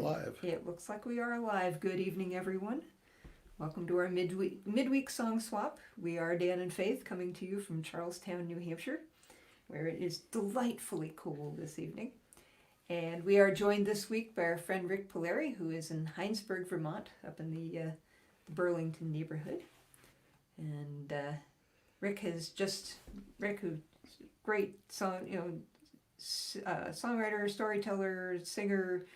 live. It looks like we are live. Good evening, everyone. Welcome to our midweek song swap. We are Dan and Faith coming to you from Charlestown, New Hampshire, where it is delightfully cool this evening. And we are joined this week by our friend Rik Palieri, who is in Heinsberg, Vermont, up in the Burlington neighborhood. And Rik, who's great songwriter, storyteller, singer,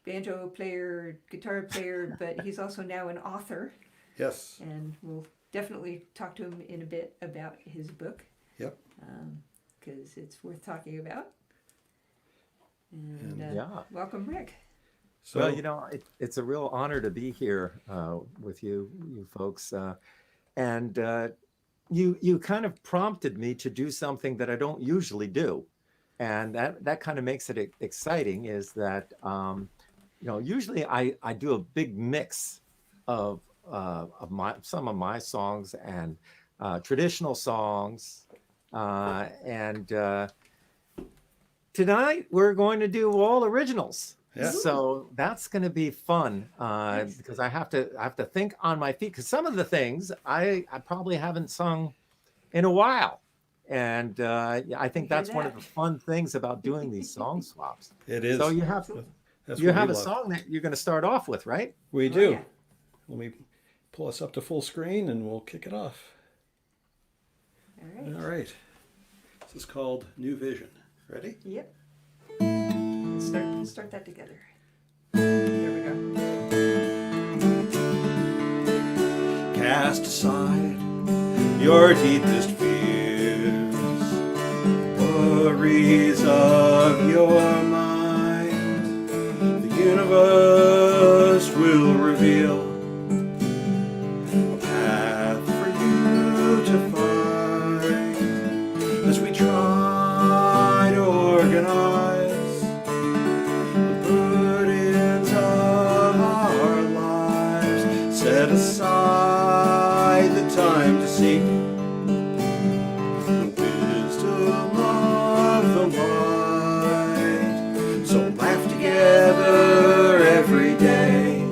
banjo player, guitar player, but he's also now an author. Yes. And we'll definitely talk to him in a bit about his book. Yep. Because it's worth talking about. And welcome, Rik. So, well, it's a real honor to be here with you folks. And you kind of prompted me to do something that I don't usually do. And that kind of makes it exciting, is that, usually I do a big mix of some of my songs and traditional songs. And tonight we're going to do all originals. Yeah. So that's going to be fun because I have to think on my feet, because some of the things I probably haven't sung in a while. And I think that's one of the fun things about doing these song swaps. It is. So you have a song that you're going to start off with, right? We do. Oh, yeah. Let me pull us up to full screen and we'll kick it off. All right. This is called New Vision. Ready? Yep. Start that together. There we go. Cast aside your deepest fears, worries of your mind. The universe will reveal a path for you to find as we try to organize the burdens of our lives. Set aside the time to seek the wisdom of the light. So laugh together every day,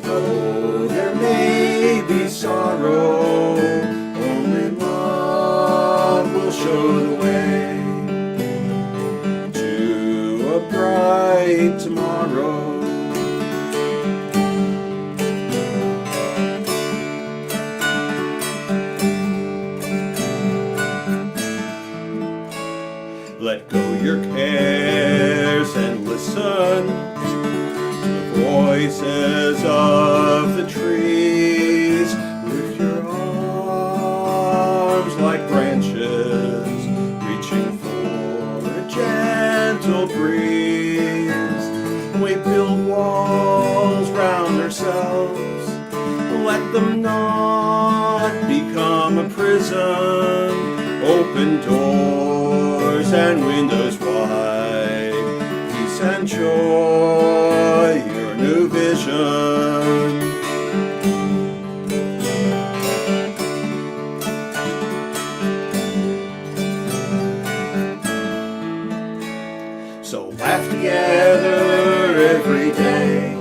though there may be sorrow, only love will show the way to a bright tomorrow. Let go your cares and listen to the voices of the trees. Lift your arms like branches, reaching for a gentle breeze. We build walls round ourselves, let them not become a prison. Open doors and windows wide, peace and joy, your new vision. So laugh together every day,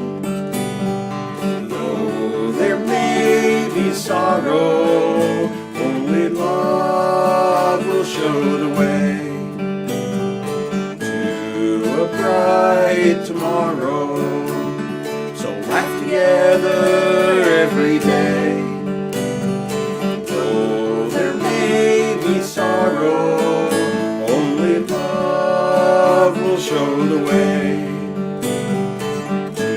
though there may be sorrow, only love will show the way to a bright tomorrow. So laugh together every day, though there may be sorrow, only love will show the way to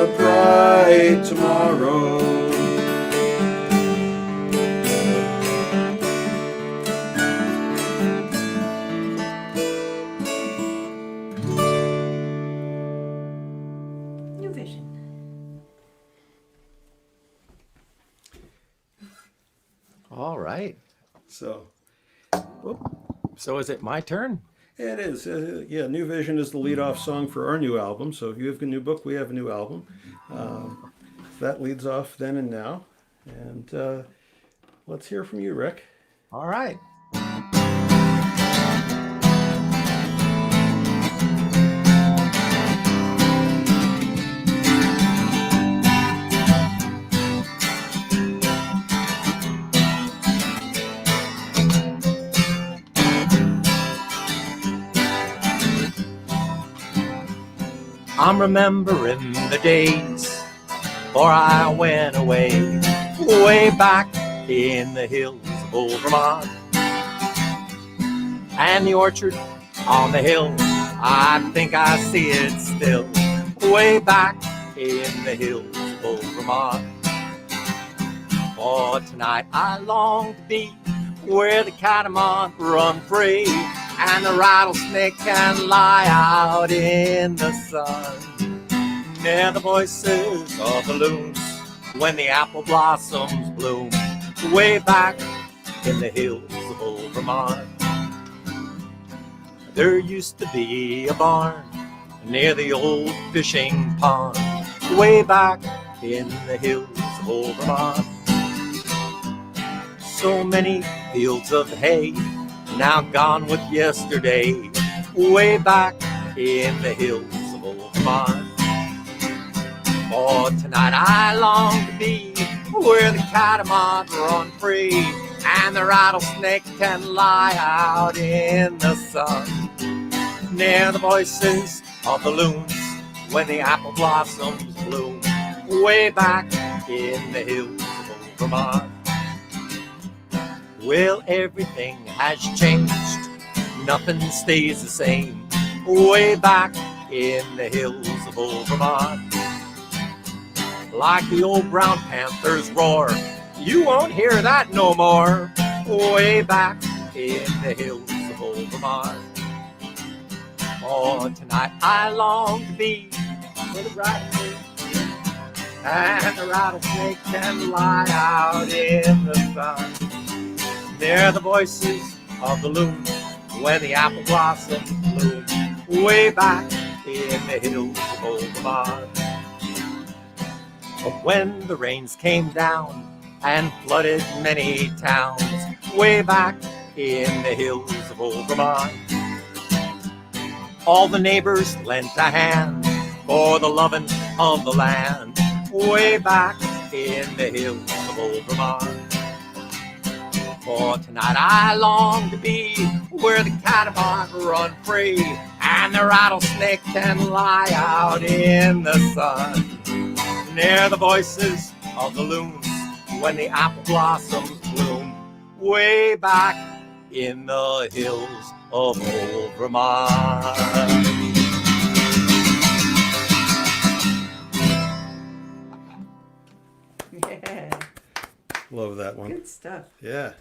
a bright tomorrow. All right. So is it my turn? It is. New Vision is the lead-off song for our new album. So if you have a new book, we have a new album. That leads off Then and Now. And let's hear from you, Rik. All right. I'm remembering the days before I went away, way back in the hills of old Vermont. And the orchard on the hill, I think I see it still, way back in the hills of old Vermont. For tonight I long to be where the catamount run free and the rattlesnake can lie out in the sun, near the voices of the loons when the apple blossoms bloom, way back in the hills of old Vermont. There used to be a barn near the old fishing pond, way back in the hills of old Vermont. So many fields of hay, now gone with yesterday, way back in the hills of old Vermont. For tonight I long to be where the catamount run free and the rattlesnake can lie out in the sun, near the voices of the loons when the apple blossoms bloom, way back in the hills of old Vermont. Well, everything has changed, nothing stays the same, way back in the hills of old Vermont. Like the old brown panther's roar, you won't hear that no more, way back in the hills of old Vermont. Oh, tonight I long to be where the rattlesnake and the rattlesnake can lie out in the sun, near the voices of the loons when the apple blossoms bloom, way back in the hills of old Vermont. But when the rains came down and flooded many towns, way back in the hills of old Vermont, all the neighbors lent a hand for the loving of the land, way back in the hills of old Vermont. For tonight I long to be where the catamount run free and the rattlesnake can lie out in the sun, near the voices of the loons when the apple blossoms bloom, way back in the hills of old Vermont. Yeah, Love that one. good stuff. Yeah.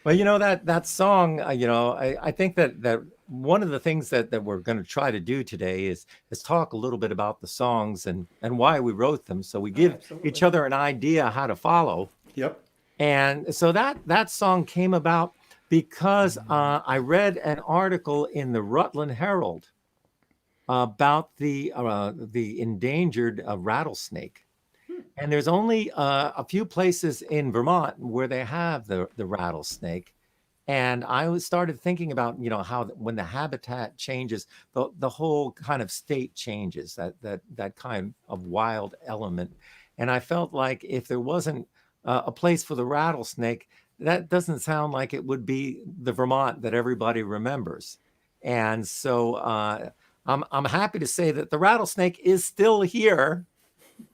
Well, that song, I think that one of the things that we're going to try to do today is talk a little bit about the songs and why we wrote them, so we give absolutely. each other an idea how to follow. Yep. And so that song came about because I read an article in the Rutland Herald about the endangered rattlesnake. And there's only a few places in Vermont where they have the rattlesnake. And I started thinking about, how when the habitat changes, the whole kind of state changes, that kind of wild element. And I felt like if there wasn't a place for the rattlesnake, that doesn't sound like it would be the Vermont that everybody remembers. And so I'm happy to say that the rattlesnake is still here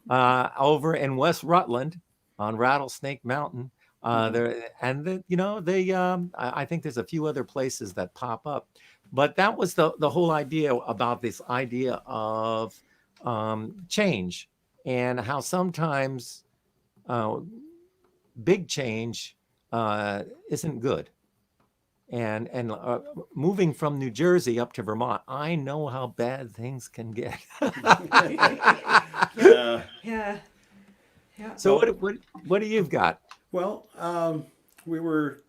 over in West Rutland on Rattlesnake Mountain. There and I think there's a few other places that pop up, but that was the whole idea about this idea of change and how sometimes big change isn't good. And moving from New Jersey up to Vermont, I know how bad things can get. Yeah. Yeah, yeah. So what do you've got? Well, we were,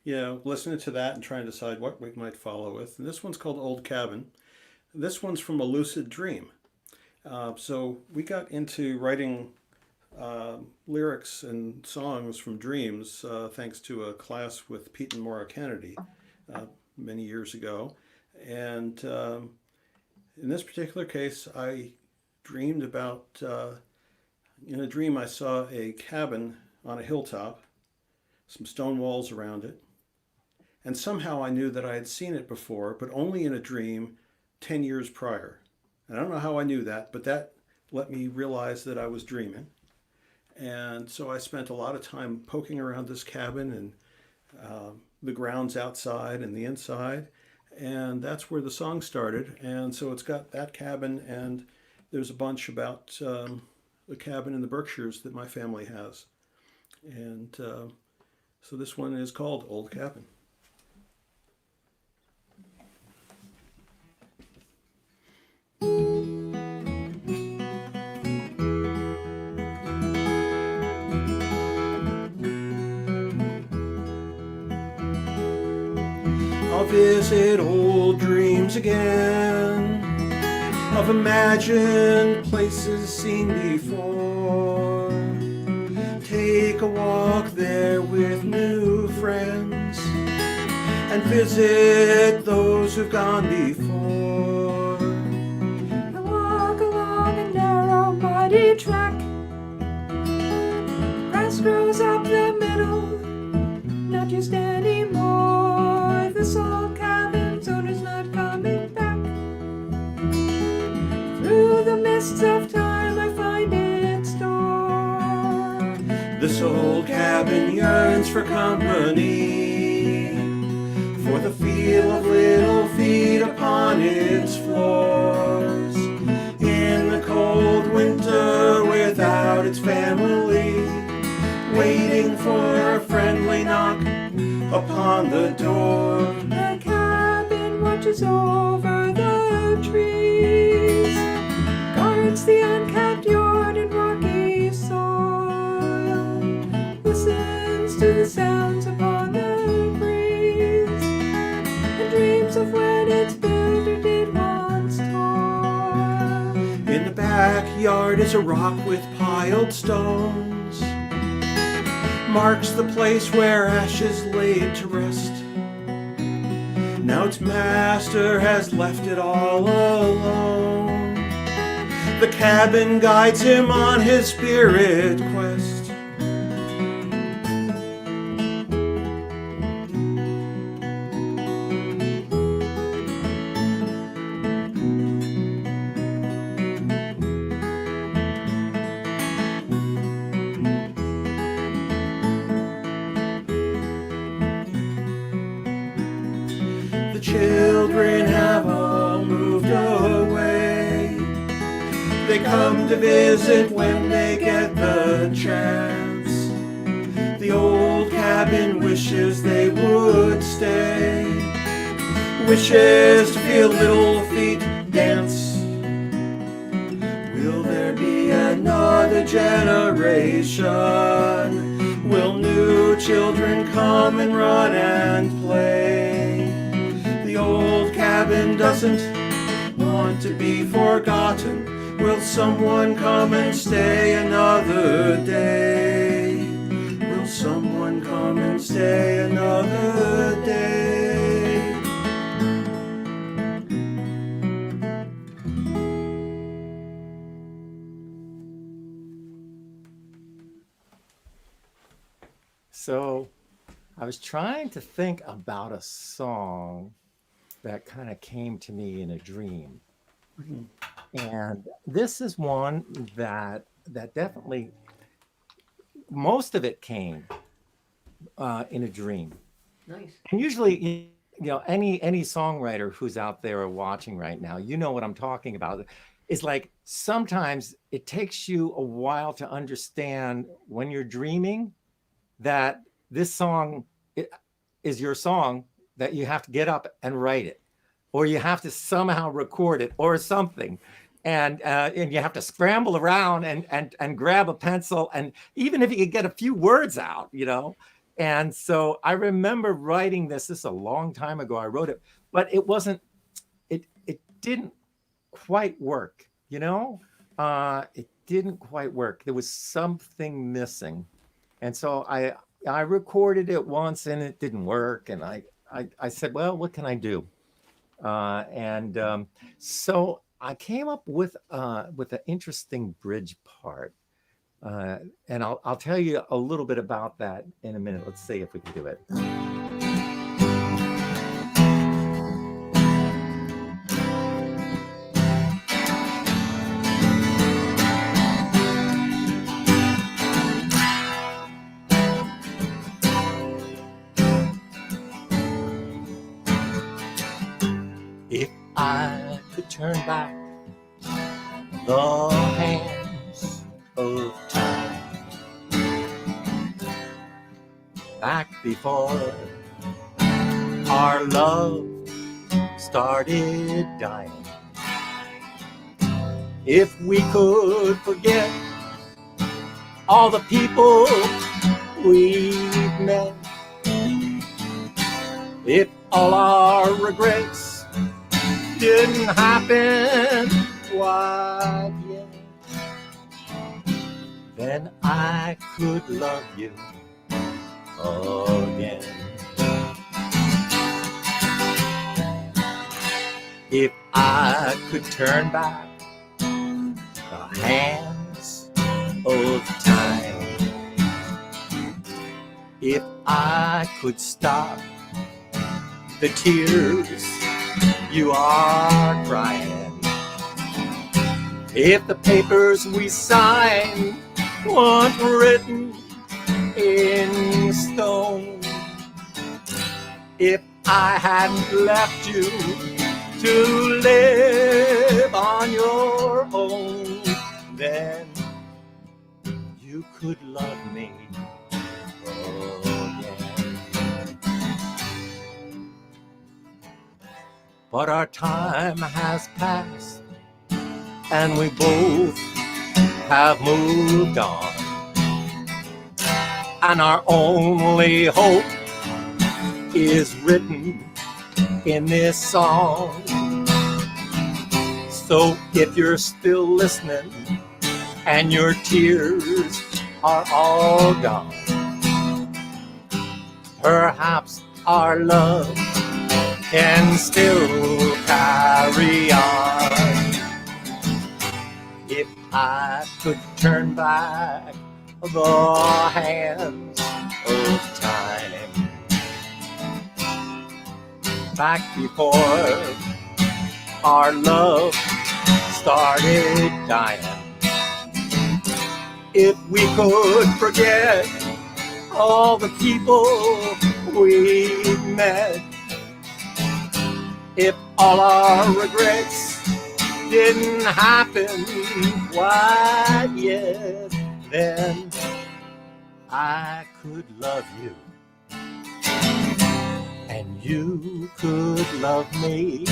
listening to that and trying to decide what we might follow with. And this one's called Old Cabin. This one's from a lucid dream. So we got into writing lyrics and songs from dreams thanks to a class with Pete and Maura Kennedy many years ago. And in this particular case, I dreamed about, in a dream, I saw a cabin on a hilltop, some stone walls around it. And somehow I knew that I had seen it before, but only in a dream 10 years prior. And I don't know how I knew that, but that let me realize that I was dreaming. And so I spent a lot of time poking around this cabin and the grounds outside and the inside. And that's where the song started. And so it's got that cabin, and there's a bunch about the cabin in the Berkshires that my family has. And so this one is called Old Cabin. I'll visit old dreams again of imagined places seen before. Take a walk there with new friends and visit those who've gone before. I walk along a narrow, muddy track. Grass grows up the middle, not just anymore. This old cabin's owner's not coming back. Through the mists of time I find its door. This old cabin yearns for company, for the feel of little feet upon its floors. In the cold winter without its family, waiting for a friendly knock upon the door. The cabin watches over the trees, guards the uncapped yard and rocky soil, listens to the sounds upon the breeze, and dreams of when its builder did once toil. In the backyard is a rock with piled stones, marks the place where ashes laid to rest. Now its master has left it all alone. The cabin guides him on his spirit quest. Children have all moved away. They come to visit when they get the chance. The old cabin wishes they would stay, wishes to feel little feet dance. Will there be another generation? Will new children come and run and play? The old cabin doesn't want to be forgotten. Will someone come and stay another day? Will someone come and stay another day? So I was trying to think about a song that kind of came to me in a dream. And this is one that definitely, most of it came in a dream. Nice. And usually, any songwriter who's out there or watching right now, you know what I'm talking about. It's like sometimes it takes you a while to understand when you're dreaming that this song is your song, that you have to get up and write it, or you have to somehow record it or something. And you have to scramble around and grab a pencil, and even if you could get a few words out, And so I remember writing this is a long time ago. I wrote it, but it didn't quite work, It didn't quite work. There was something missing. And so I recorded it once and it didn't work. And I said, well, what can I do? So I came up with an interesting bridge part. And I'll tell you a little bit about that in a minute. Let's see if we can do it. turn back the hands of time, back before our love started dying. If we could forget all the people we've met, if all our regrets didn't happen quite yet, then I could love you again. If I could turn back the hands of time, if I could stop the tears you are crying, if the papers we sign weren't written in stone, if I hadn't left you to live on your own, then you could love me again. But our time has passed, and we both have moved on, and our only hope is written in this song. So if you're still listening and your tears are all gone, perhaps our love can still carry on. If I could turn back the hands of time, back before our love started dying, if we could forget all the people we met, if all our regrets didn't happen quite yet, then I could love you, and you could love me.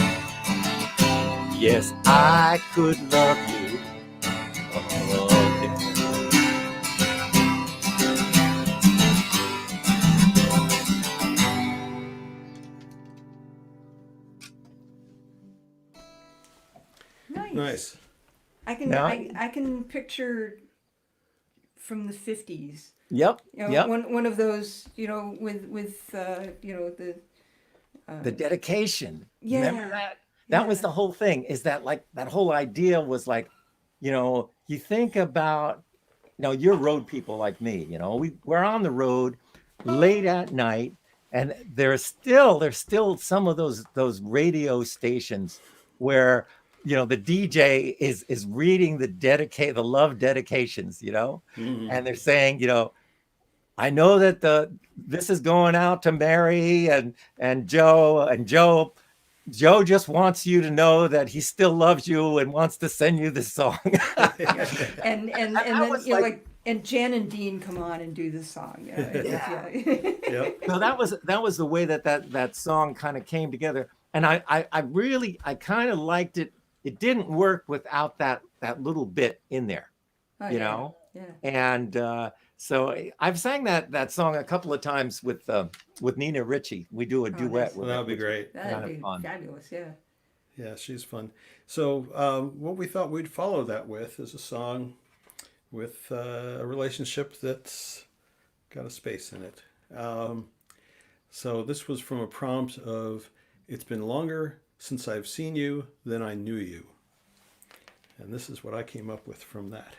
Yes, I could love you again. Nice. I can Now- I can picture from the 50s. Yep, You know, yep. one of those, you know, with you know, The dedication. yeah. Remember that? That was Yeah. the whole thing, is that like that whole idea was like, you know, you think about, you know, you're road people like me, you know, we're on the road late at night, and there's still some of those radio stations where, you know, the DJ is reading the love dedications, you know, and they're saying, you know, I know that this is going out to Mary and Joe, and Joe just wants you to know that he still loves you and wants to send you this song. And I then was you know, like- like and Jan and Dean come on and do the song. You know, Yeah. Yep. So that was the way that song kind of came together, and I kind of liked it. It didn't work without that little bit in there, Oh, you yeah. know. Yeah. And so I've sang that song a couple of times with Nina Ritchie. We do a nice. duet Well, with that it, would be which is great. kind That'd of be fun. fabulous. Yeah. Yeah, she's fun. So what we thought we'd follow that with is a song with a relationship that's got a space in it. So this was from a prompt of, "It's been longer since I've seen you than I knew you." And this is what I came up with from that.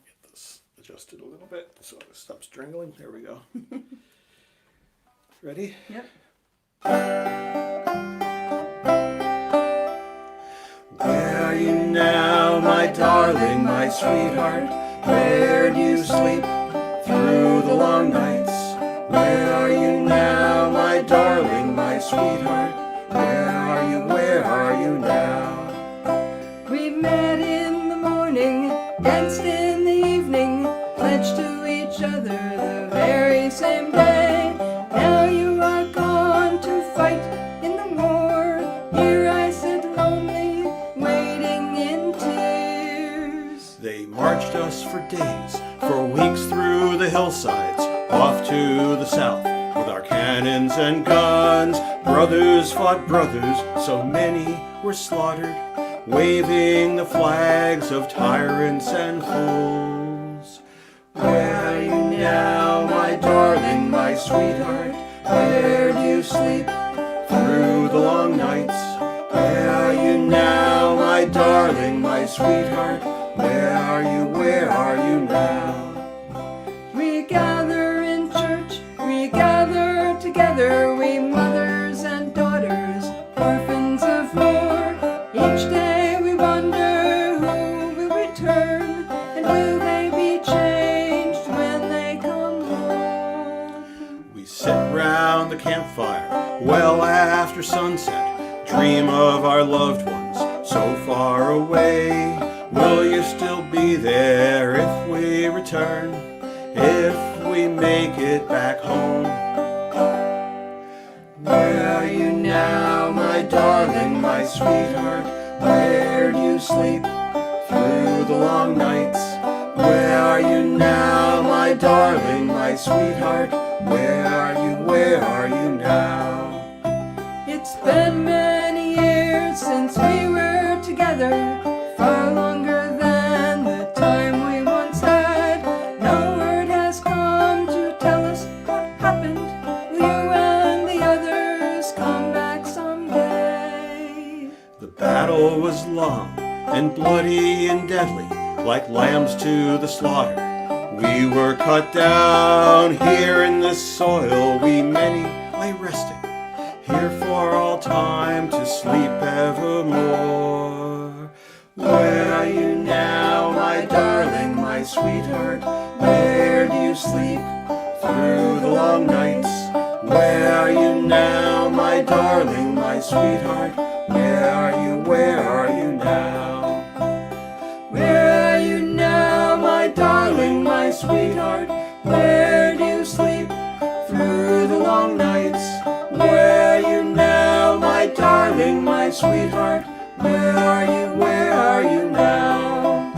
Get this adjusted a little bit so it stops strangling. There we go. Ready? Yep. Where are you now, my darling, my sweetheart? Where do you sleep through the long nights? Where are you now, my darling, my sweetheart? sweetheart? Where are you, where are you now? We met in the morning, danced in the evening, pledged to each other the very same day. Now you are gone to fight in the war. Here I sit lonely, waiting in tears. They marched us for days, for weeks through the hillsides, off to the south with our cannons and guns. Brothers fought brothers, so many were slaughtered, waving the flags of tyrants and fools. Where are you now, my darling, my sweetheart? Where do you sleep through the long nights? Where are you now, my darling, my sweetheart? Where are you, where are you now? We gather in church, we gather together, we mothers and daughters, orphans of war. Each day we wonder who will return, and will they be changed when they come home? We sit round the campfire well after sunset, dream of our loved ones so far away. Will you still be there if we return, if we make it back home? Where are you now, my darling, my sweetheart? Where do you sleep through the long nights? Where are you now, my darling, my sweetheart? Where are you, where are you now? It's been many years since we were together, far longer than the time we once had. No word has come to tell us what happened. Will you and the others come back someday? The battle was long and bloody and deadly, like lambs to the slaughter. We were cut down here in this soil, we many lay resting, here for all time to sleep evermore. Where are you now, my darling, my sweetheart? Where do you sleep through the long nights? Where are you now, my darling, my sweetheart? Where are you, where are you now? Where are you now, my darling, my sweetheart? Where do you sleep through the long nights? Where are you now, my darling, my sweetheart? Where are you, where are you now?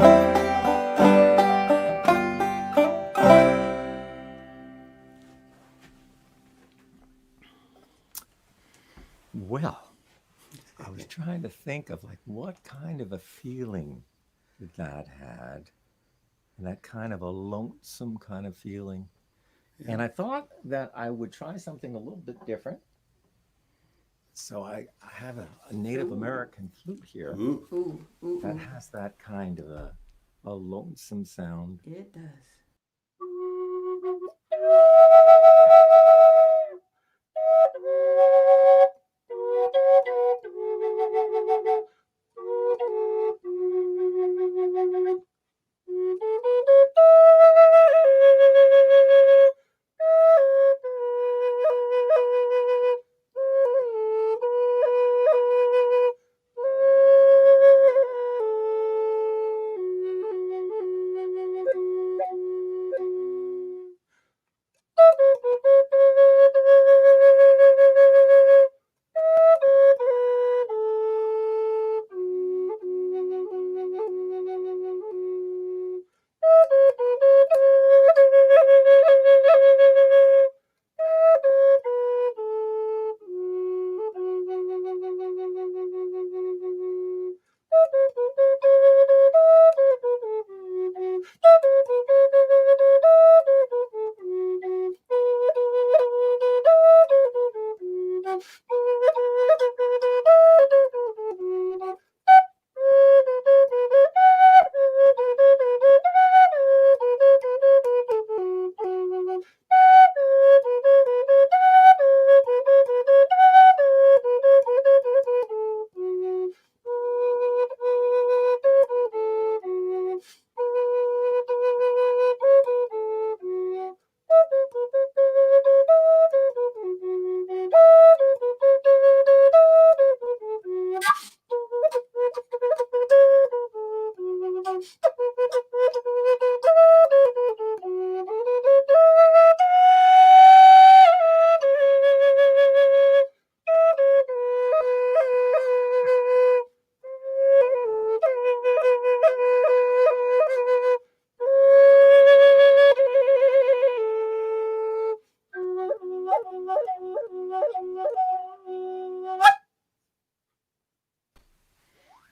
Well, I was trying to think of like what kind of a feeling that had, and that kind of a lonesome kind of feeling. And I thought that I would try something a little bit different. So I have a Native American flute here Ooh. Ooh, ooh, that ooh. has that kind of a lonesome sound. It does.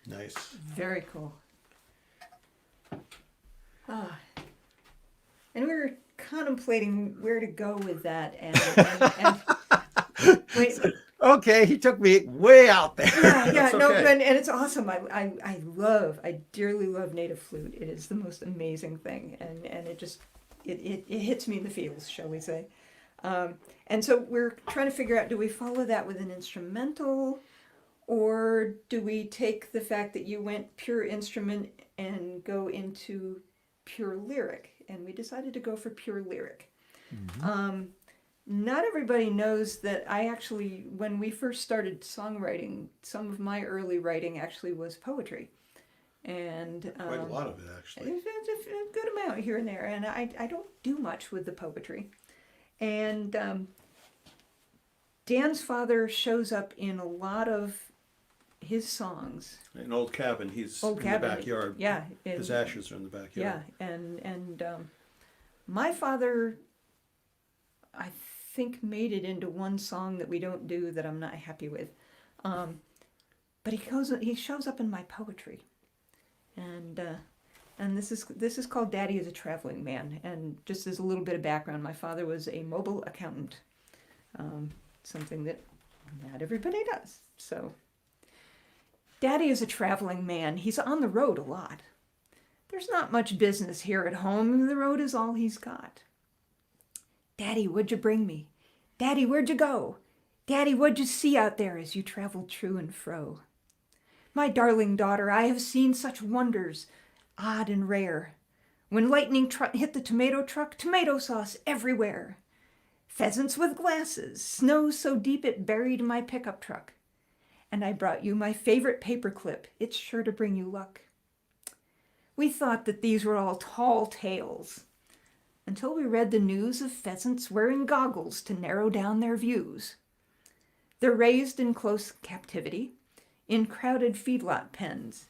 Nice. Very cool. Ah. And we were contemplating where to go with that, and wait, Okay, he took me way out there. yeah, That's no, okay. and it's awesome. I dearly love native flute. It is the most amazing thing, and it just it hits me in the feels, shall we say? And so we're trying to figure out: do we follow that with an instrumental, or do we take the fact that you went pure instrument and go into pure lyric? And we decided to go for pure lyric. Not everybody knows that I actually, when we first started songwriting, some of my early writing actually was poetry. And Quite a lot of it, actually. it's a good amount here and there. And I don't do much with the poetry. And Dan's father shows up in a lot of his songs. An old cabin. He's Old in cabin. the backyard. Yeah. His ashes are in the backyard. Yeah, and my father, I think, made it into one song that we don't do that I'm not happy with, but he shows up in my poetry, and this is called "Daddy is a Traveling Man." And just as a little bit of background, my father was a mobile accountant, something that not everybody does. So, Daddy is a traveling man. He's on the road a lot. There's not much business here at home. The road is all he's got. Daddy, what'd you bring me? Daddy, where'd you go? Daddy, what'd you see out there as you traveled to and fro? My darling daughter, I have seen such wonders, odd and rare. When lightning hit the tomato truck, tomato sauce everywhere. Pheasants with glasses, snow so deep it buried my pickup truck. And I brought you my favorite paperclip. It's sure to bring you luck. We thought that these were all tall tales, until we read the news of pheasants wearing goggles to narrow down their views. They're raised in close captivity, in crowded feedlot pens.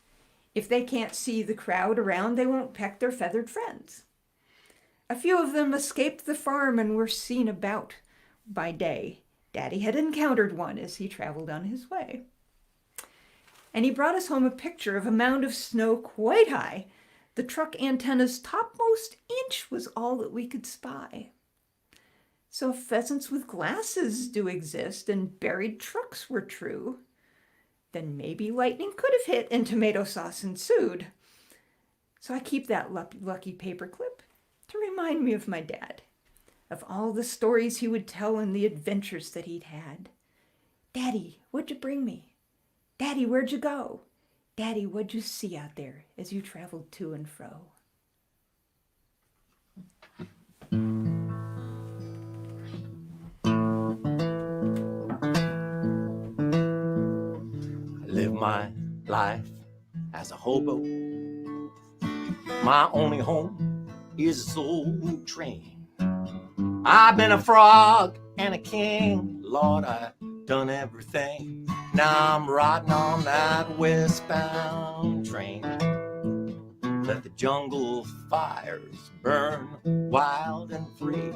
If they can't see the crowd around, they won't peck their feathered friends. A few of them escaped the farm and were seen about by day. Daddy had encountered one as he traveled on his way. And he brought us home a picture of a mound of snow quite high. The truck antenna's topmost inch was all that we could spy. So if pheasants with glasses do exist and buried trucks were true, then maybe lightning could have hit and tomato sauce ensued. So I keep that lucky paperclip to remind me of my dad, of all the stories he would tell and the adventures that he'd had. Daddy, what'd you bring me? Daddy, where'd you go? Daddy, what'd you see out there as you traveled to and fro? I live my life as a hobo. My only home is this old train. I've been a frog and a king. Lord, I've done everything. Now I'm riding on that westbound train. Let the jungle fires burn wild and free,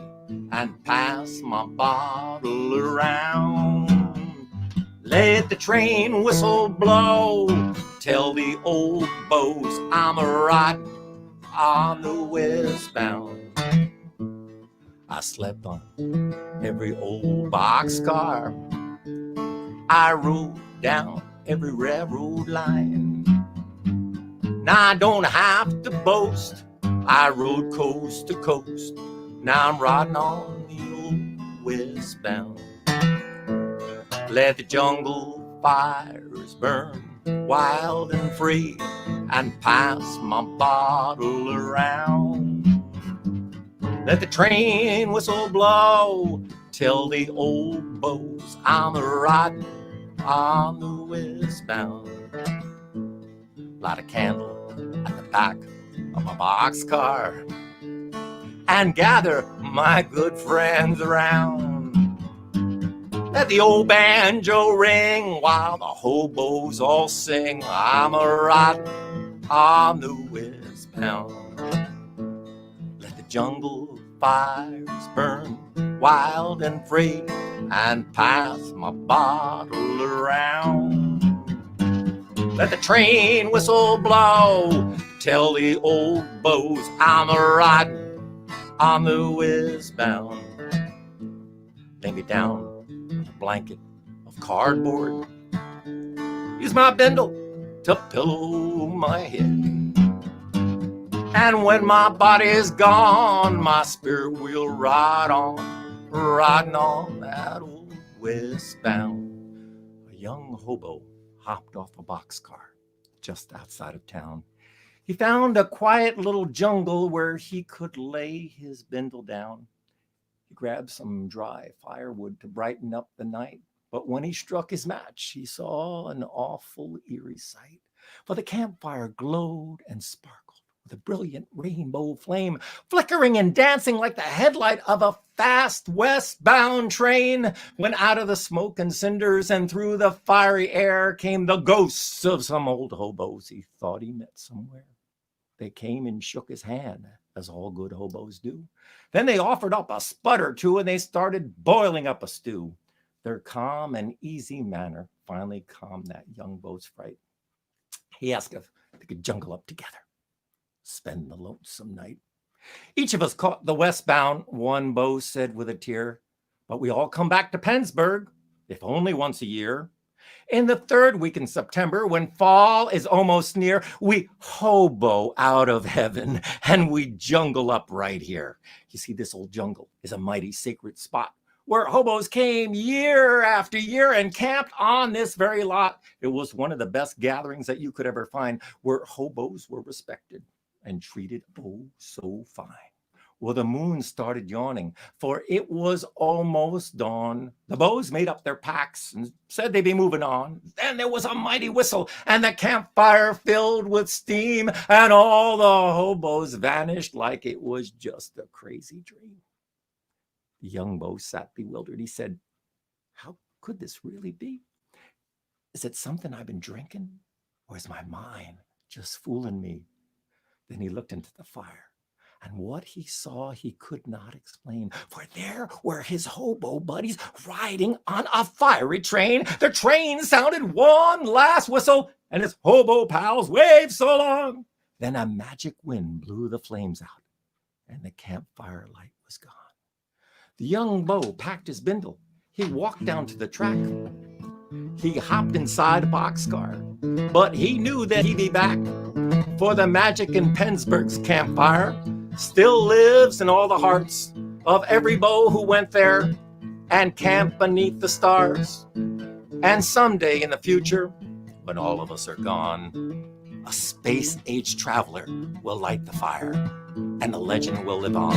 and pass my bottle around. Let the train whistle blow, tell the old bows I'm riding on the westbound. I slept on every old boxcar. I rode down every railroad line. Now I don't have to boast, I rode coast to coast. Now I'm riding on the old westbound. Let the jungle fires burn wild and free, and pass my bottle around. Let the train whistle blow, tell the old bows I'm riding on the westbound. Light a candle at the back of my boxcar and gather my good friends around. Let the old banjo ring while the hobos all sing. I'm a riding on the westbound. Let the jungle fires burn wild and free, and pass my bottle around. Let the train whistle blow. Tell the old bows I'm a-riding on the westbound. Lay me down on a blanket of cardboard. Use my bindle to pillow my head. And when my body's gone, my spirit will ride on, riding on that old westbound. A young hobo hopped off a boxcar just outside of town. He found a quiet little jungle where he could lay his bindle down. He grabbed some dry firewood to brighten up the night. But when he struck his match, he saw an awful eerie sight. For the campfire glowed and sparkled with a brilliant rainbow flame, flickering and dancing like the headlight of a fast westbound train. When out of the smoke and cinders and through the fiery air came the ghosts of some old hobos he thought he met somewhere. They came and shook his hand, as all good hobos do. Then they offered up a spud or two, and they started boiling up a stew. Their calm and easy manner finally calmed that young beau's fright. He asked if they could jungle up together, spend the lonesome night. Each of us caught the westbound, one beau said with a tear, but we all come back to Pennsburg, if only once a year. In the third week in September, when fall is almost near, we hobo out of heaven and we jungle up right here. You see, this old jungle is a mighty sacred spot where hobos came year after year and camped on this very lot. It was one of the best gatherings that you could ever find, where hobos were respected and treated oh so fine. Well, the moon started yawning, for it was almost dawn. The beaus made up their packs and said they'd be moving on. Then there was a mighty whistle, and the campfire filled with steam, and all the hobos vanished like it was just a crazy dream. The young beau sat bewildered. He said, "How could this really be? Is it something I've been drinking? Or is my mind just fooling me?" Then he looked into the fire. And what he saw, he could not explain, for there were his hobo buddies riding on a fiery train. The train sounded one last whistle, and his hobo pals waved so long. Then a magic wind blew the flames out, and the campfire light was gone. The young beau packed his bindle. He walked down to the track. He hopped inside a boxcar, but he knew that he'd be back, for the magic in Pennsburg's campfire still lives in all the hearts of every beau who went there and camped beneath the stars. And someday in the future, when all of us are gone, a space-age traveler will light the fire, and the legend will live on.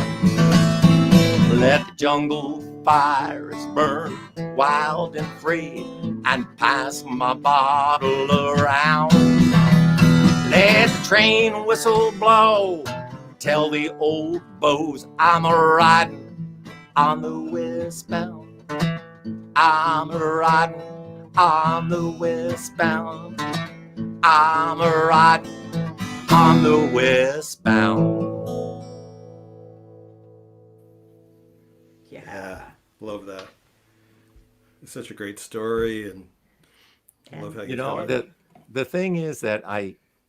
Let the jungle fires burn wild and free, and pass my bottle around. Let the train whistle blow. Tell the old beaus I'm a-riding on the westbound. I'm a-riding on the westbound. I'm a-riding on the westbound. Yeah, love that. It's such a great story, and I love how you tell it. The thing is that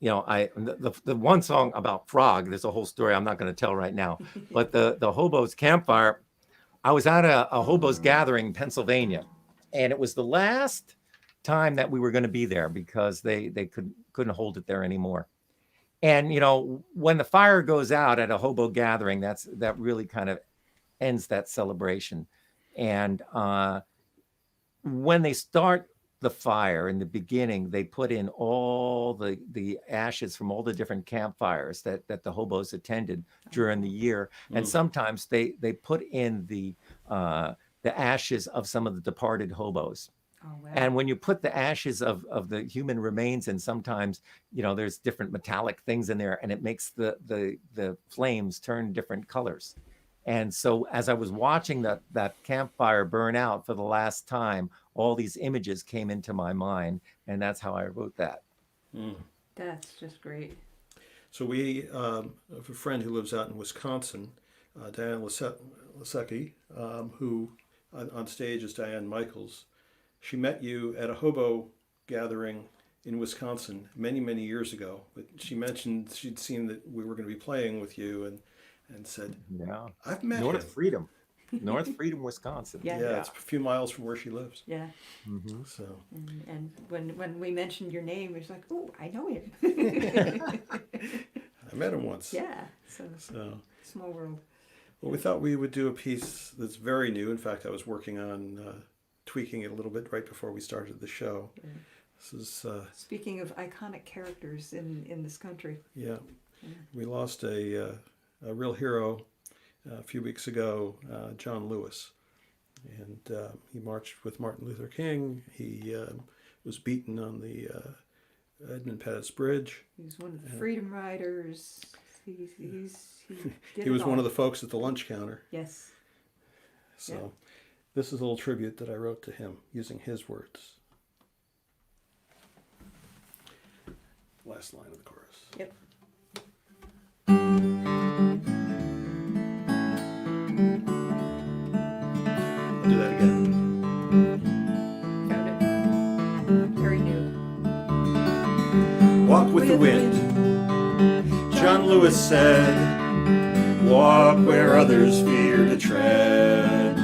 the one song about frog, there's a whole story I'm not going to tell right now, but the hobos campfire, I was at a hobos gathering in Pennsylvania, and it was the last time that we were going to be there because they couldn't hold it there anymore. And when the fire goes out at a hobo gathering, that really kind of ends that celebration. And when they start the fire in the beginning, they put in all the ashes from all the different campfires that the hobos attended during the year. And sometimes they put in the ashes of some of the departed hobos. Oh, wow. And when you put the ashes of the human remains in, sometimes there's different metallic things in there, and it makes the flames turn different colors. And so as I was watching that campfire burn out for the last time, all these images came into my mind, and that's how I wrote that. That's just great. So we have a friend who lives out in Wisconsin, Diane Lasecki, who on stage is Diane Michaels. She met you at a hobo gathering in Wisconsin many, many years ago. But she mentioned she'd seen that we were going to be playing with you and said, Yeah. I've met him. North Freedom, Wisconsin. Yeah. Yeah, it's a few miles from where she lives. Yeah. Hmm. So And when we mentioned your name, it's like, oh, I know him. I met him once. Yeah. So So, small world. well, we thought we would do a piece that's very new. In fact, I was working on tweaking it a little bit right before we started the show. Yeah. This is, Speaking of iconic characters in this country. yeah, we lost a real hero a few weeks ago, John Lewis. And he marched with Martin Luther King. He was beaten on the Edmund Pettus Bridge. He was one of the Freedom Riders. He did He was it one all. of the folks at the lunch counter. Yes. So Yeah. this is a little tribute that I wrote to him using his words. Last line of the chorus. Yep. I'll do that again. Found it. Very new. Walk with the wind, John Lewis said. Walk where others fear to tread.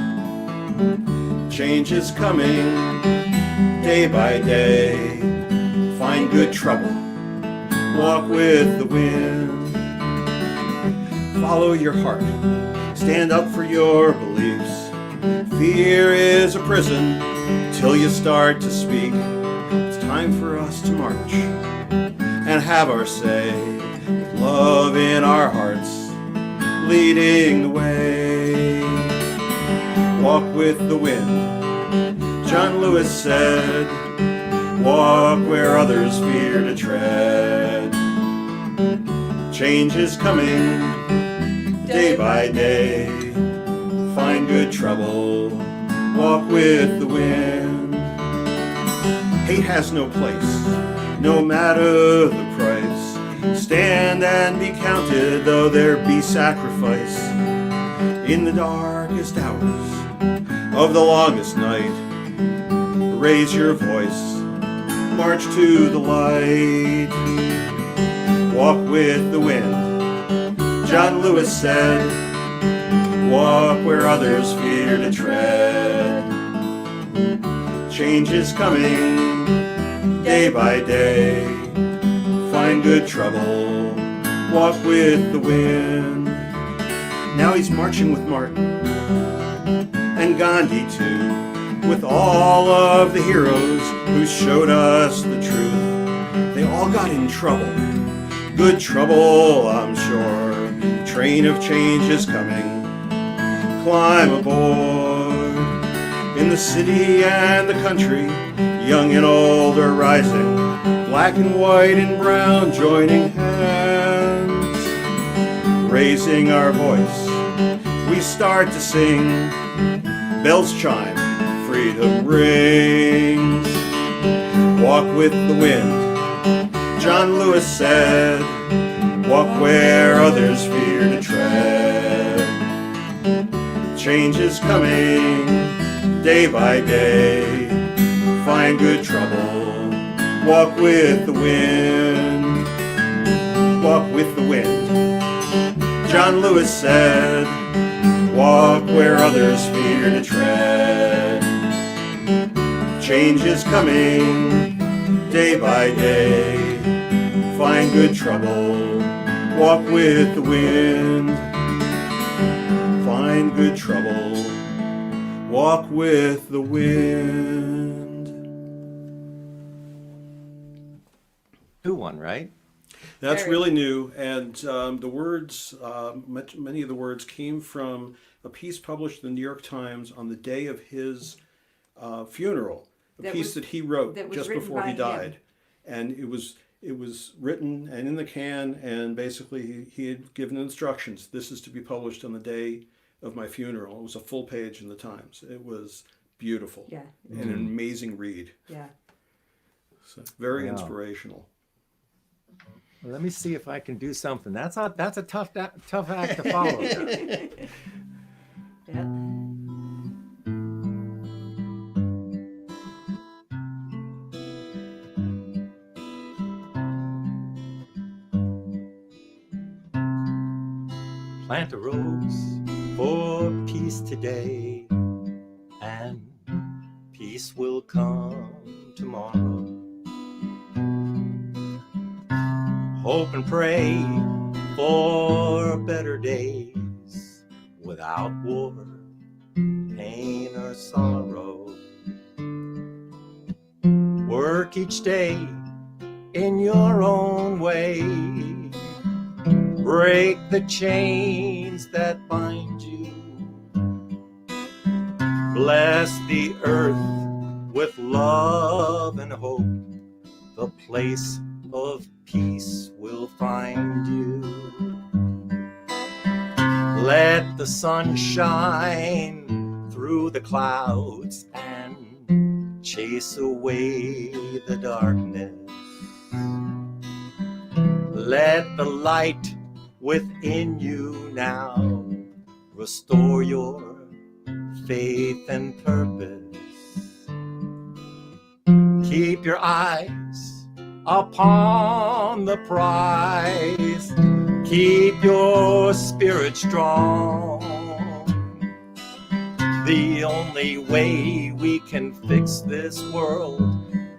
Change is coming day by day. Find good trouble. Walk with the wind. Follow your heart. Stand up for your beliefs. Fear is a prison till you start to speak. It's time for us to march and have our say, with love in our hearts, leading the way. Walk with the wind, John Lewis said. Walk where others fear to tread. Change is coming day by day. Find good trouble. Walk with the wind. Hate has no place, no matter the price. Stand and be counted, though there be sacrifice. In the darkest hours of the longest night, raise your voice, march to the light. Walk with the wind, John Lewis said. Walk where others fear to tread. Change is coming day by day. Find good trouble. Walk with the wind. Now he's marching with Martin and Gandhi too, with all of the heroes who showed us the truth. They all got in trouble, good trouble, I'm sure. Train of change is coming. Climb aboard. In the city and the country, young and old are rising, black and white and brown joining hands. Raising our voice, we start to sing. Bells chime, freedom rings. Walk with the wind, John Lewis said. Walk where others fear to tread. Change is coming day by day. Find good trouble. Walk with the wind. Walk with the wind, John Lewis said. Walk where others fear to tread. Change is coming day by day. Find good trouble. Walk with the wind. Find good trouble. Walk with the wind. New one, right? That's Very. really new, and the words, many of the words came from a piece published in the New York Times on the day of his funeral, a That piece was- that he wrote that was just written before by he him. died. And it was written and in the can, and basically he had given instructions. This is to be published on the day of my funeral. It was a full page in the Times. It was beautiful. Yeah. And an amazing read. Yeah. So very Wow. inspirational. Well, let me see if I can do something. That's a tough act to follow. Yeah. Plant a rose for peace today, and peace will come tomorrow. Hope and pray for better days without war, pain, or sorrow. Work each day in your own way. Break the chains that bind you. Bless the earth with love and hope. The place of peace will find you. Let the sun shine through the clouds and chase away the darkness. Let the light within you now restore your faith and purpose. Keep your eyes upon the prize. Keep your spirit strong. The only way we can fix this world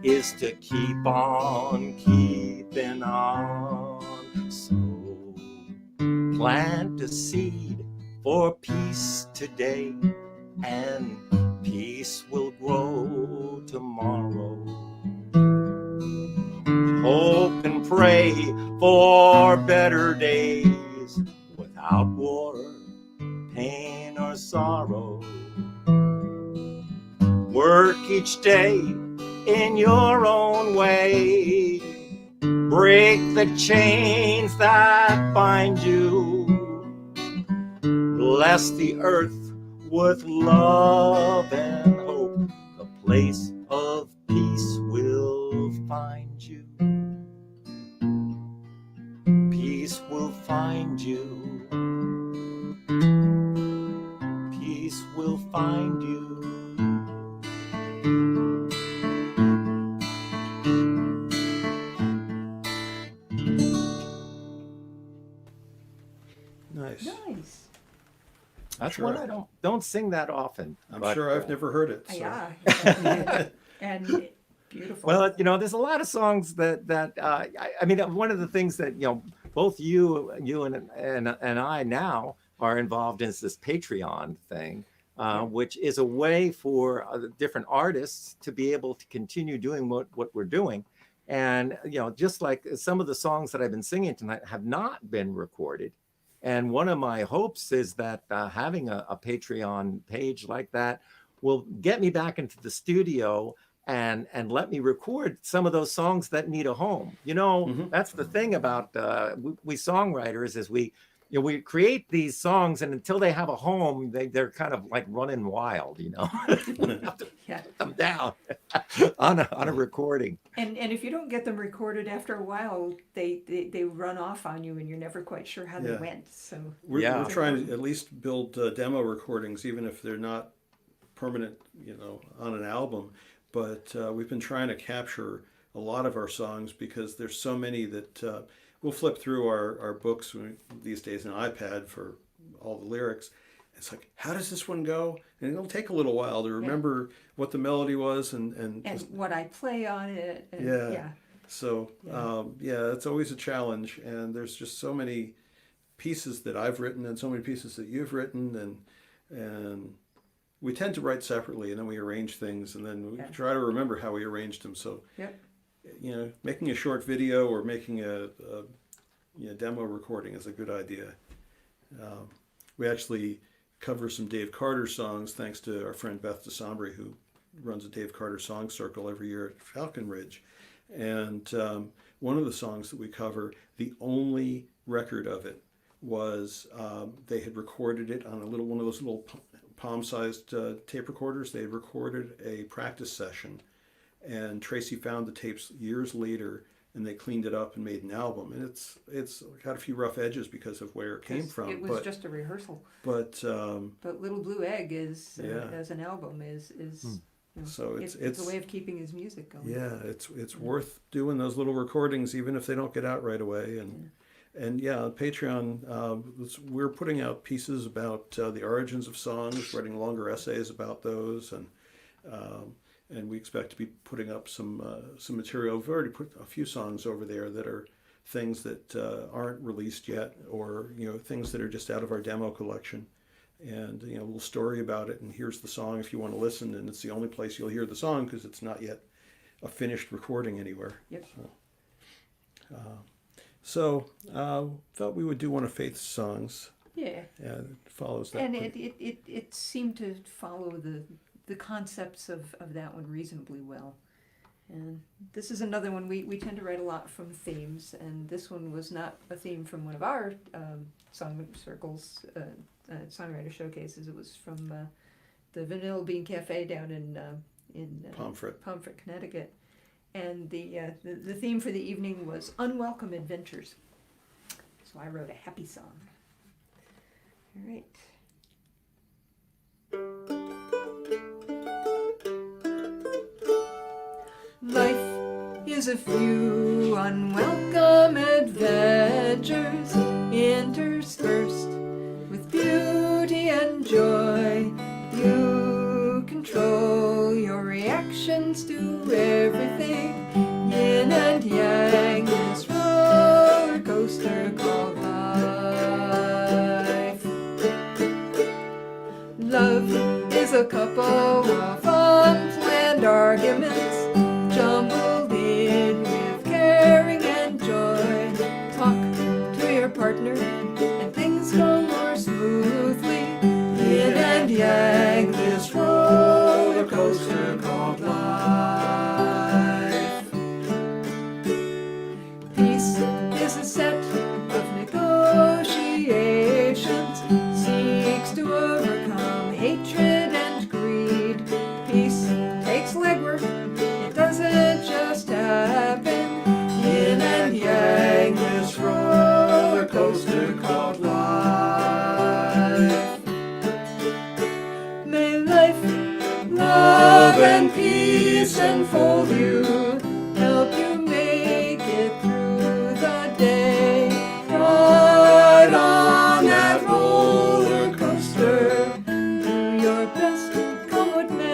is to keep on keeping on. So plant a seed for peace today, and peace will grow tomorrow. Hope and pray for better days without war, pain, or sorrow. Work each day in your own way. Break the chains that bind you. Bless the earth with love and hope. The place of peace will find you. Peace will find you. Peace will find you. Nice. Nice. That's Sure. one I don't sing that often. I'm but, sure I've never heard it. So. Yeah. And beautiful. Well, there's a lot of songs that I mean, one of the things that both you and I now are involved in is this Patreon thing, which is a way for different artists to be able to continue doing what we're doing. And just like some of the songs that I've been singing tonight have not been recorded. And one of my hopes is that having a Patreon page like that will get me back into the studio and let me record some of those songs that need a home. That's the thing about we songwriters is we create these songs, and until they have a home, they're kind of like running wild. We have to put them down on a recording. And if you don't get them recorded after a while, they run off on you, and you're never quite sure how they went. So we're trying to at least build demo recordings, even if they're not permanent, on an album. But we've been trying to capture a lot of our songs because there's so many that we'll flip through our books these days, an iPad for all the lyrics. It's like, how does this one go? And it'll take a little while to remember what the melody was and just, what I play on it. And, So it's always a challenge. And there's just so many pieces that I've written and so many pieces that you've written, and we tend to write separately, and then we arrange things, and then we try to remember how we arranged them. So, making a short video or making a demo recording is a good idea. We actually cover some Dave Carter songs, thanks to our friend Beth DeSombre, who runs a Dave Carter song circle every year at Falcon Ridge. And one of the songs that we cover, the only record of it was they had recorded it on one of those little palm-sized tape recorders. They had recorded a practice session, and Tracy found the tapes years later, and they cleaned it up and made an album. And it's got a few rough edges because of where it came from. It was just a rehearsal. But Little Blue Egg is as an album is so it's a way of keeping his music going. Yeah, it's worth doing those little recordings, even if they don't get out right away. And yeah, on Patreon, we're putting out pieces about the origins of songs, writing longer essays about those, and we expect to be putting up some material. We've already put a few songs over there that are things that aren't released yet, or things that are just out of our demo collection, and a little story about it. And here's the song if you want to listen, and it's the only place you'll hear the song because it's not yet a finished recording anywhere. Yep. So thought we would do one of Faith's songs. Yeah. It follows that. And it seemed to follow the concepts of that one reasonably well. And this is another one we tend to write a lot from themes, and this one was not a theme from one of our song circles, songwriter showcases. It was from the Vanilla Bean Cafe down in Pomfret, Connecticut. And the theme for the evening was unwelcome adventures. So I wrote a happy song. All right. Life is a few unwelcome adventures interspersed with beauty and joy. You control your reactions to everything, yin and yang, this roller coaster called life. Love is a couple of unplanned arguments, jumbled in with caring and joy. Talk to your partner and things go more smoothly, yin and yang, this roller coaster called life. Peace is a set of negotiations, seeks to overcome hatred and greed. Peace takes legwork, it doesn't just happen, yin and yang, this roller coaster called life. May life, love and peace enfold you, help you make it through the day. Ride on that roller coaster, do your best, come what may.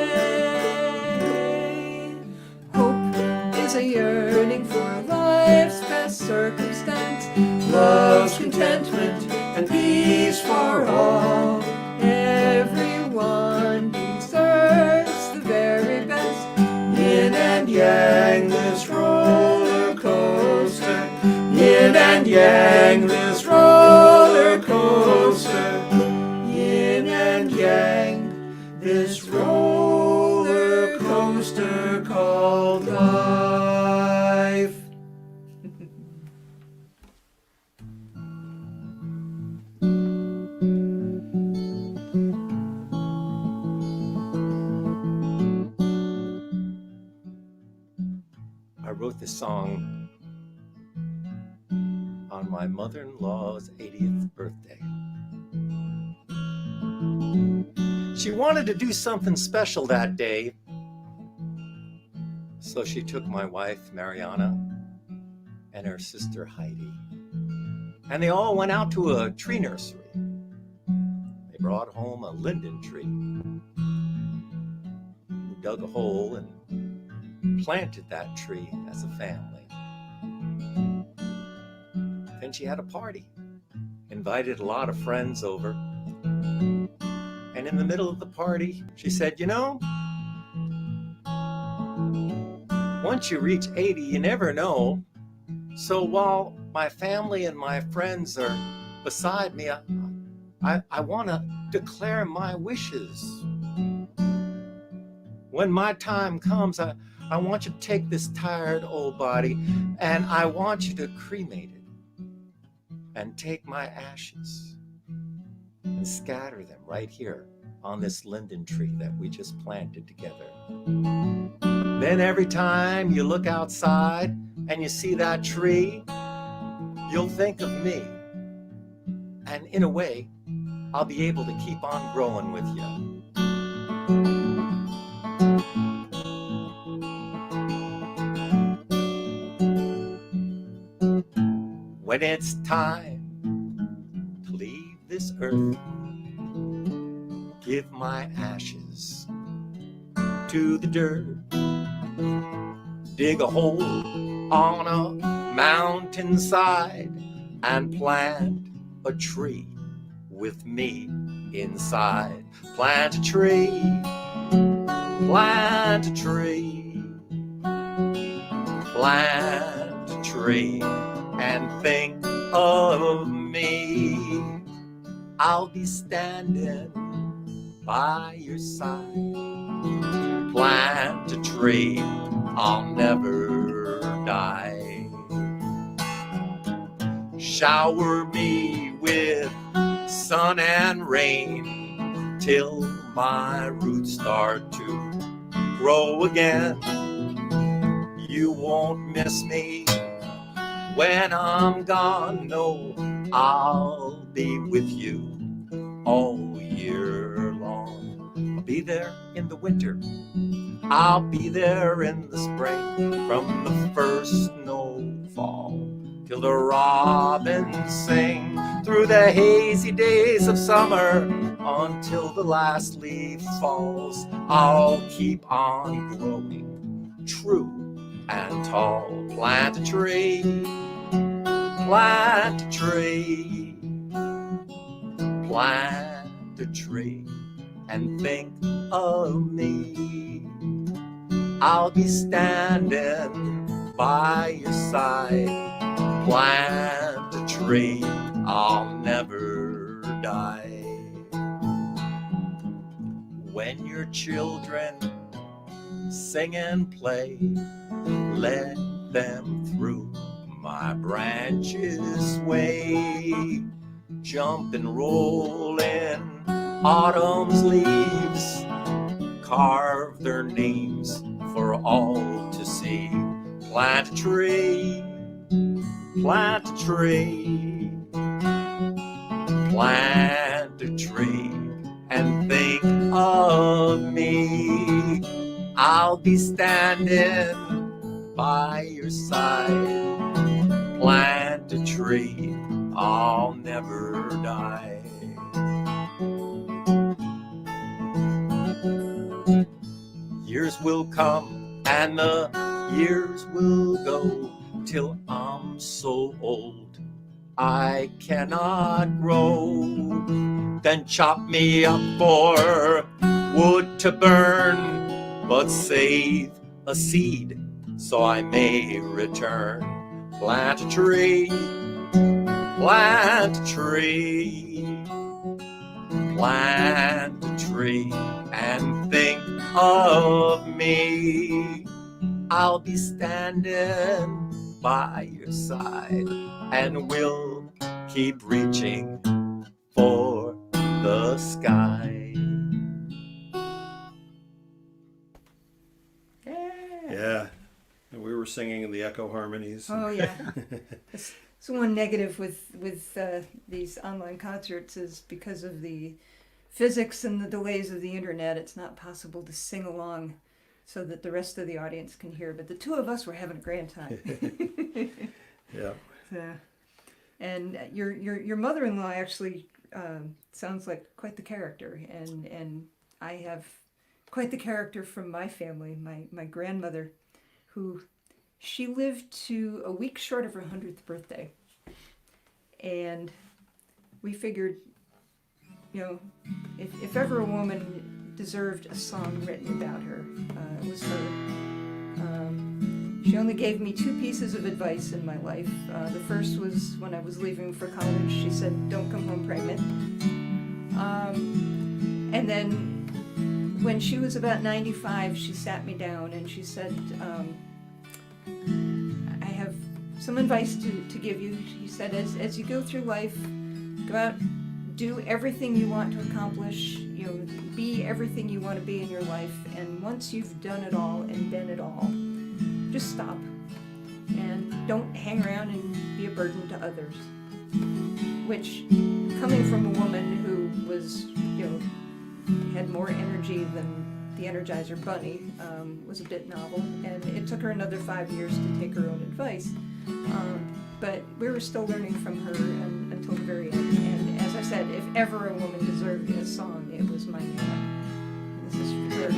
Hope is a yearning for life's best circumstance, love's contentment and peace for all. Everyone deserves the very best, yin and yang, this roller coaster, yin and yang, this roller coaster, yin and yang, this roller coaster called life. I wrote this song on my mother-in-law's 80th birthday. She wanted to do something special that day, so she took my wife, Mariana, and her sister, Heidi, and they all went out to a tree nursery. They brought home a linden tree. We dug a hole and planted that tree as a family. Then she had a party, invited a lot of friends over. And in the middle of the party, she said, once you reach 80, you never know. So while my family and my friends are beside me, I want to declare my wishes. When my time comes, I want you to take this tired old body and I want you to cremate it and take my ashes and scatter them right here on this linden tree that we just planted together. Then every time you look outside and you see that tree, you'll think of me. And in a way, I'll be able to keep on growing with you. when it's time to leave this earth, give my ashes to the dirt, dig a hole on a mountainside and plant a tree with me inside. Plant a tree, plant a tree, plant a tree, and think of me. I'll be standing by your side. Plant a tree, I'll never die. Shower me with sun and rain till my roots start to grow again. You won't miss me when I'm gone. No, I'll be with you all year long. I'll be there in the winter, I'll be there in the spring, from the first snowfall till the robins sing, through the hazy days of summer until the last leaf falls. I'll keep on growing true and tall. Plant a tree, plant a tree, plant a tree, and think of me. I'll be standing by your side. Plant a tree, I'll never die. When your children sing and play, let them through my branches sway. Jump and roll in autumn's leaves, carve their names for all to see. Plant a tree, plant a tree, plant a tree, and think of me. I'll be standing by your side. Plant a tree, I'll never die. Years will come and the years will go till I'm so old I cannot grow. Then chop me up for wood to burn, but save a seed so I may return. Plant a tree, plant a tree, plant a tree, and think of me. I'll be standing by your side, and we'll keep reaching for the sky. Yeah. And we were singing the echo harmonies. Oh yeah. So one negative with these online concerts is because of the physics and the delays of the internet, it's not possible to sing along so that the rest of the audience can hear. But the two of us were having a grand time. Yeah. And your mother-in-law actually sounds like quite the character, and I have quite the character from my family. My grandmother, who she lived to a week short of her 100th birthday, and we figured, you know, if ever a woman deserved a song written about her, it was her. She only gave me 2 pieces of advice in my life. The first was when I was leaving for college. She said, "Don't come home pregnant." And then when she was about 95, she sat me down and she said, "I have some advice to give you." She said, as you go through life, go out, do everything you want to accomplish, you know, be everything you want to be in your life, and once you've done it all and been it all, just stop and don't hang around and be a burden to others. Which, coming from a woman who was, you know, had more energy than the Energizer Bunny, was a bit novel, and it took her another 5 years to take her own advice. but we were still learning from her until the very end. And as I said, if ever a woman deserved a song, it was my Nana. And this is for her.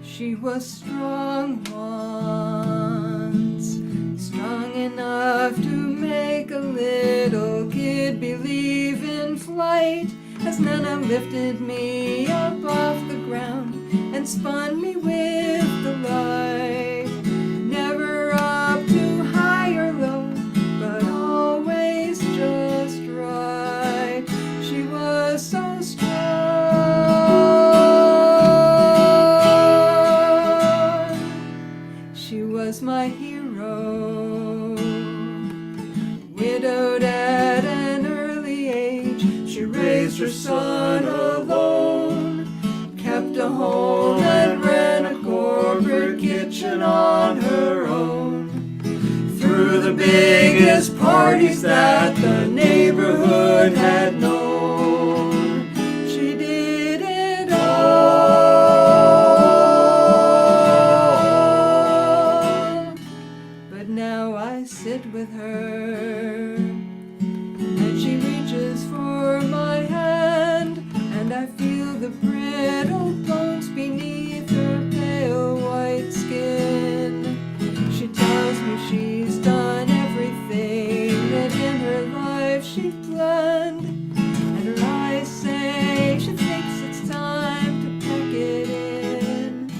She was strong once, strong enough to make a little kid believe in flight, as Nana lifted me up off the ground and spun me with delight. Never up too high or low, but always just right. She was so strong. She was my hero. Widowed at an early age, she raised her son alone, kept a home and ran a corporate kitchen on her own. Through the biggest parties that the neighborhood had known, she did it all. But now I sit with her, and she reaches for my hand, and I feel the brittle bones beneath her pale white skin. She tells me she's done everything that in her life she planned, and her eyes say she thinks it's time to pack it in.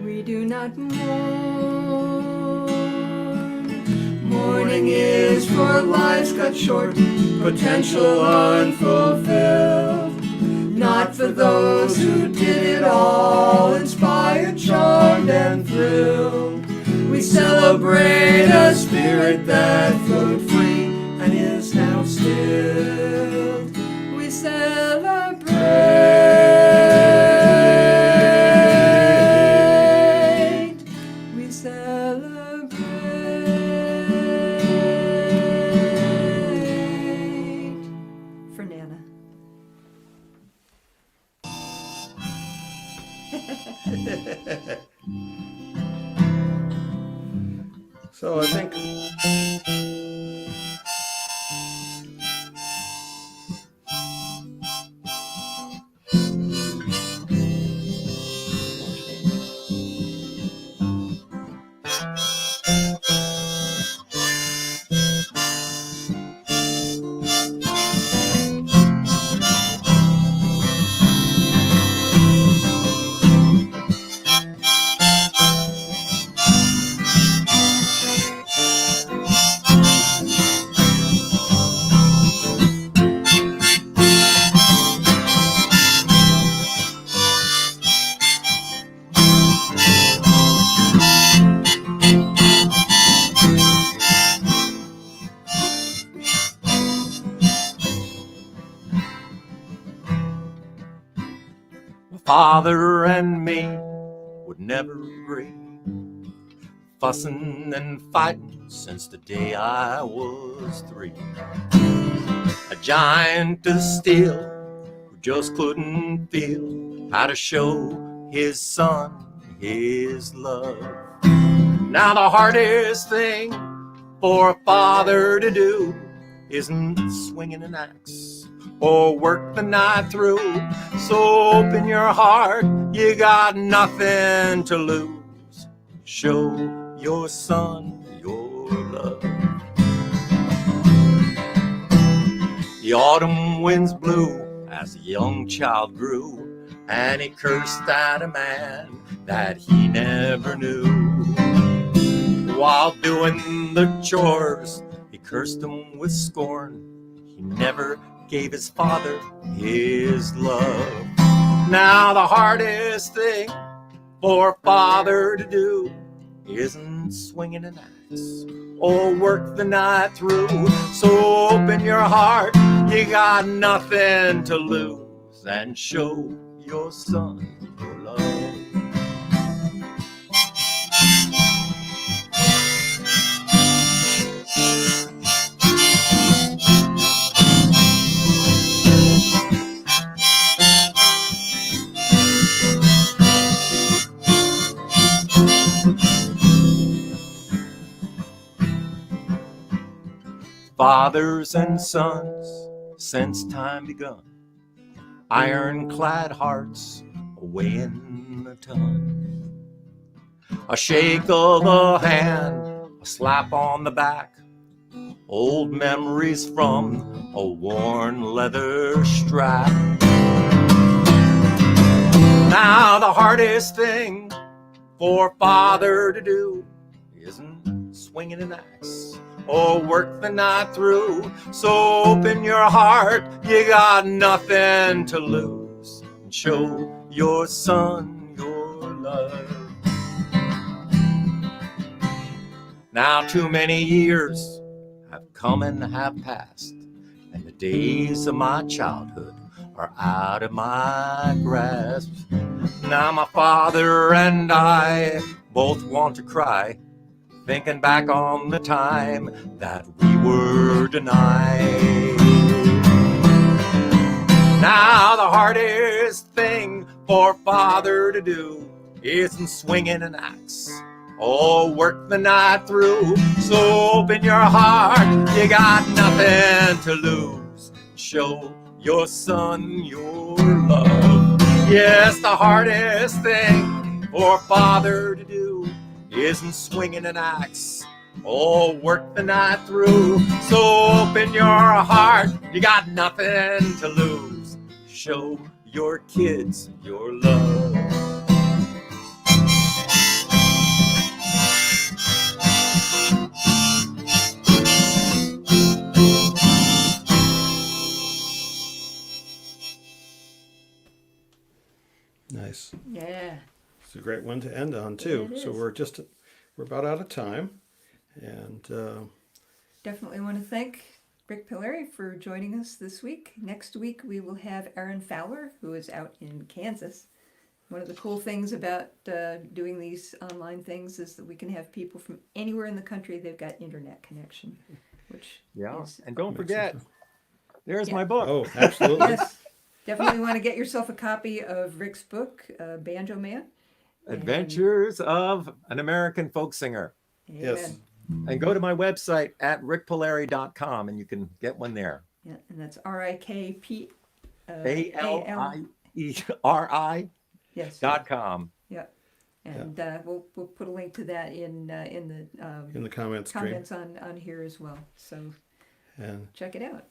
We do not mourn. Mourning is for lives cut short, potential unfulfilled. Not for those who did it all, inspired, charmed, and thrilled. We celebrate a spirit that flowed free and is now stilled. We celebrate. We celebrate. For Nana. So I think Father and me would never agree, fussing and fighting since the day I was 3. A giant of steel who just couldn't feel how to show his son his love. Now the hardest thing for a father to do isn't swinging an axe or work the night through. So open your heart, you got nothing to lose. Show your son your love. The autumn winds blew as a young child grew, and he cursed at a man that he never knew. While doing the chores, he cursed him with scorn. He never gave his father his love. Now the hardest thing for a father to do isn't swinging an axe or work the night through. So open your heart, you got nothing to lose, and show your son your love. Fathers and sons, since time begun, ironclad hearts weighing a ton. A shake of the hand, a slap on the back, old memories from a worn leather strap. Now the hardest thing for a father to do isn't swinging an axe or work the night through. So open your heart, you got nothing to lose, and show your son your love. Now too many years have come and have passed, and the days of my childhood are out of my grasp. Now my father and I both want to cry, thinking back on the time that we were denied. Now the hardest thing for a father to do isn't swinging an axe or work the night through. So open your heart, you got nothing to lose. Show your son your love. Yes, the hardest thing for a father to do isn't swinging an axe or work the night through. So open your heart, you got nothing to lose. Show your kids your love. Nice. Yeah. It's a great one to end on too. It So is. we're about out of time, and Definitely want to thank Rik Palieri for joining us this week. Next week we will have Aaron Fowler, who is out in Kansas. One of the cool things about doing these online things is that we can have people from anywhere in the country. They've got internet connection, which Yeah, is and don't Makes forget, sense. there's Yeah. my book. oh, absolutely. yes. Definitely want to get yourself a copy of Rik's book, Banjo Man. Adventures of an American Folk Singer. Yes. Amen. And go to my website at rikpalieri.com and you can get one there. Yeah, and that's RIKP. ALIERI.com. Yes. Yeah. And we'll put a link to that in In the comments stream. comments on here as well. So And check it out.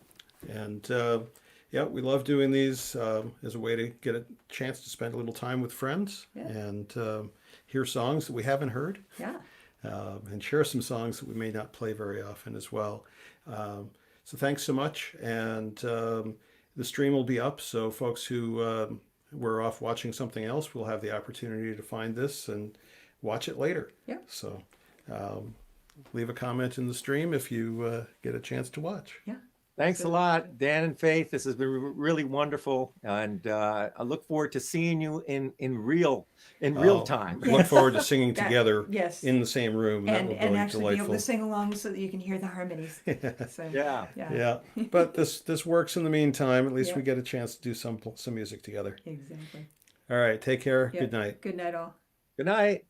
yeah, we love doing these as a way to get a chance to spend a little time with friends Yeah. and hear songs that we haven't heard, Yeah. and share some songs that we may not play very often as well. So thanks so much. And the stream will be up, so folks who were off watching something else will have the opportunity to find this and watch it later. Yeah. So leave a comment in the stream if you get a chance to watch. Yeah. Thanks a lot, Dan and Faith. This has been really wonderful. And I look forward to seeing you in real time. Look forward to singing That- together yes. in the same room. That And will be actually be able delightful. to sing along so that you can hear the harmonies. So, Yeah. Yeah, but this works in the meantime. At least Yeah. we get a chance to do some music together. Exactly. All right, take care. Yeah. Good night. Good night, all. Good night.